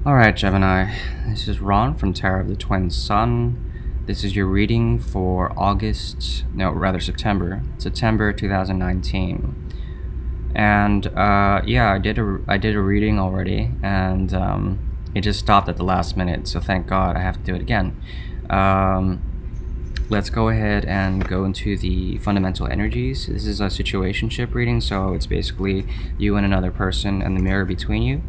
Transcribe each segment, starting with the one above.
Alright, Gemini, this is Ron from Tarot of the Twin Sun. This is your reading for September 2019. And yeah, I did a reading already, and it just stopped at the last minute, so thank God I have to do it again. Let's go ahead and go into the fundamental energies. This is a situationship reading, so it's basically you and another person and the mirror between you.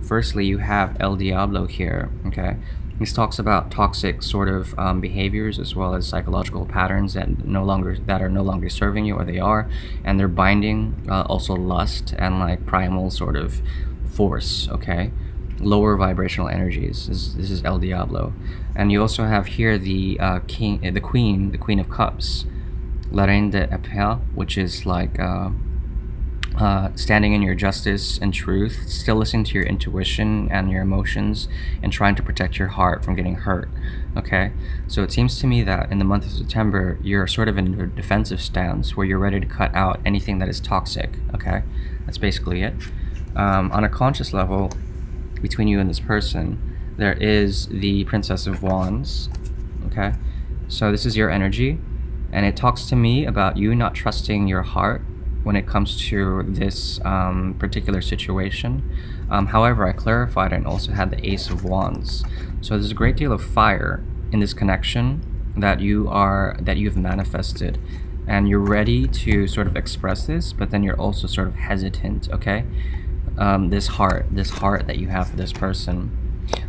Firstly, you have El Diablo here, okay? This talks about toxic sort of behaviors as well as psychological patterns that are no longer serving you, or they are, and they're binding also lust and like primal sort of force, okay? Lower vibrational energies. This is El Diablo. And you also have here the the Queen of Cups, La Reine de Epée, which is like standing in your justice and truth, still listening to your intuition and your emotions, and trying to protect your heart from getting hurt. Okay, so it seems to me that in the month of September, you're sort of in a defensive stance where you're ready to cut out anything that is toxic. Okay, that's basically it. On a conscious level, between you and this person, there is the Princess of Wands. Okay, so this is your energy, and it talks to me about you not trusting your heart when it comes to this particular situation. However, I clarified and also had the Ace of Wands. So there's a great deal of fire in this connection that you've manifested, and you're ready to sort of express this, but then you're also sort of hesitant. Okay, this heart that you have for this person.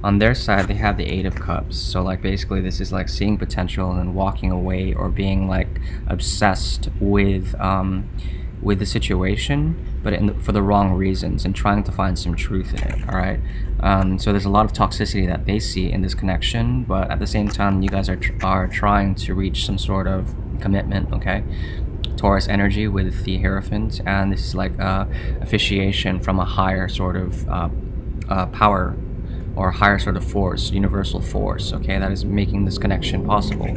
On their side, they have the Eight of Cups. So like basically this is like seeing potential and then walking away, or being like obsessed with the situation, but for the wrong reasons, and trying to find some truth in it. All right. So there's a lot of toxicity that they see in this connection, but at the same time, you guys are trying to reach some sort of commitment. Okay. Taurus energy with the Hierophant, and this is like officiation from a higher sort of power, or higher sort of force, universal force, okay, that is making this connection possible.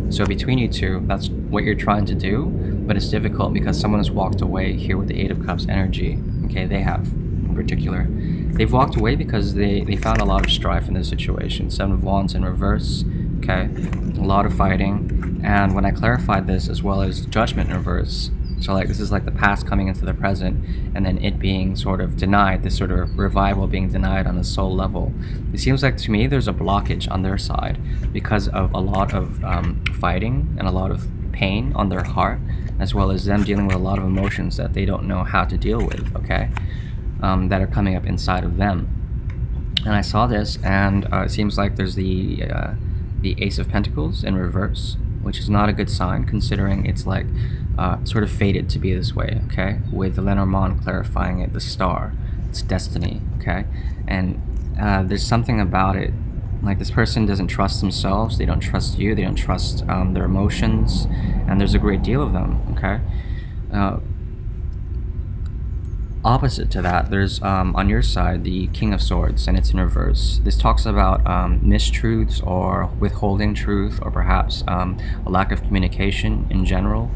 So between you two, that's what you're trying to do, but it's difficult because someone has walked away here with the Eight of Cups energy. Okay, they have in particular. They've walked away because they found a lot of strife in this situation. Seven of Wands in reverse, okay, a lot of fighting. And when I clarified this, as well as Judgment in reverse, so like this is like the past coming into the present, and then it being sort of denied, this sort of revival being denied on a soul level. It seems like to me there's a blockage on their side because of a lot of fighting and a lot of pain on their heart, as well as them dealing with a lot of emotions that they don't know how to deal with, okay, that are coming up inside of them. And I saw this, and it seems like there's the Ace of Pentacles in reverse, which is not a good sign considering it's like sort of fated to be this way, okay? With the Lenormand clarifying it, the star, it's destiny, okay? And there's something about it, like this person doesn't trust themselves, they don't trust you, they don't trust their emotions, and there's a great deal of them, okay? Opposite to that, there's on your side the King of Swords, and it's in reverse. This talks about mistruths or withholding truth, or perhaps a lack of communication in general,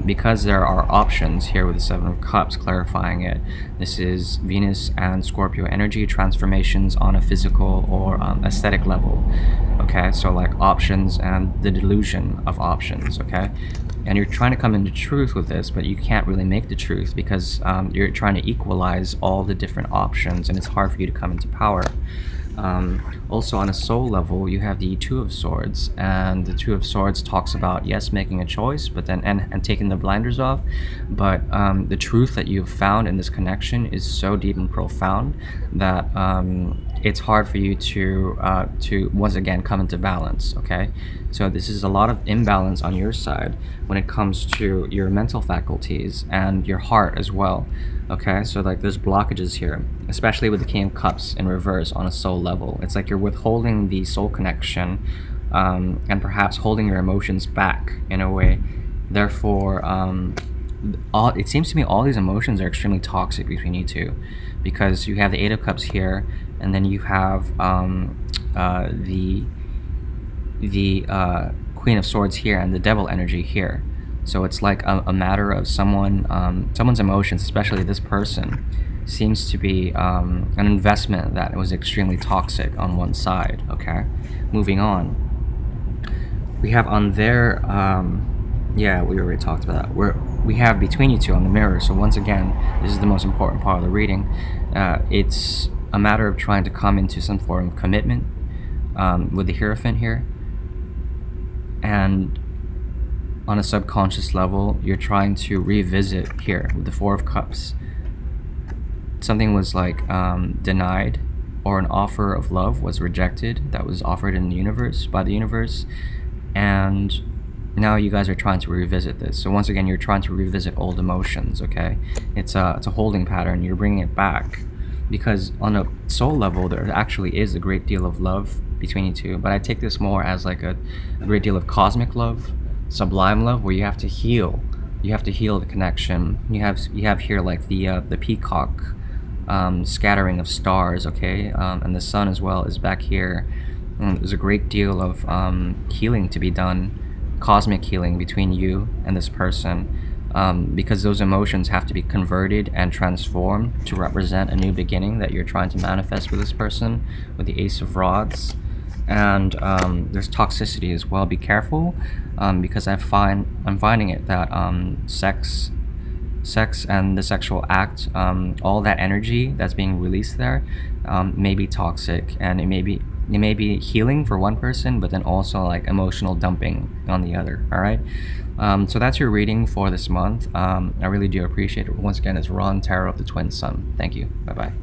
because there are options here with the Seven of Cups clarifying it. This is Venus and Scorpio energy transformations on a physical or aesthetic level. Okay, so like options and the delusion of options. Okay, and you're trying to come into truth with this, but you can't really make the truth because you're trying to equalize all the different options, and it's hard for you to come into power. Also on a soul level, you have the Two of Swords, and the Two of Swords talks about, yes, making a choice, but then and taking the blinders off, but the truth that you've found in this connection is so deep and profound that it's hard for you to once again come into balance. Okay, so this is a lot of imbalance on your side when it comes to your mental faculties and your heart as well. Okay, so like there's blockages here, especially with the King of Cups in reverse on a soul level. It's like you're withholding the soul connection, and perhaps holding your emotions back in a way. Therefore, it seems to me all these emotions are extremely toxic between you two, because you have the Eight of Cups here, and then you have the Queen of Swords here, and the Devil energy here. So it's like a matter of someone's emotions, especially this person, seems to be an investment that was extremely toxic on one side. Okay, moving on, we have on there, yeah, we already talked about that. We have between you two on the mirror. So once again, this is the most important part of the reading. It's a matter of trying to come into some form of commitment with the Hierophant here, and on a subconscious level, you're trying to revisit here with the Four of Cups. Something was like denied, or an offer of love was rejected that was offered in the universe, by the universe, and now you guys are trying to revisit this. So once again, you're trying to revisit old emotions. Okay, it's a holding pattern. You're bringing it back because on a soul level, there actually is a great deal of love between you two. But I take this more as like a great deal of cosmic love, sublime love, where you have to heal. You have to heal the connection. You have here like the peacock scattering of stars. Okay, and the sun as well is back here. There's a great deal of healing to be done, cosmic healing between you and this person, because those emotions have to be converted and transformed to represent a new beginning that you're trying to manifest with this person, with the Ace of Rods. And there's toxicity as well. Be careful, because I'm finding it that sex and the sexual act, all that energy that's being released there, may be toxic, and it may be healing for one person, but then also like emotional dumping on the other. All right. So that's your reading for this month. I really do appreciate it. Once again, it's Ron, Tarot of the Twin Sun. Thank you. Bye bye.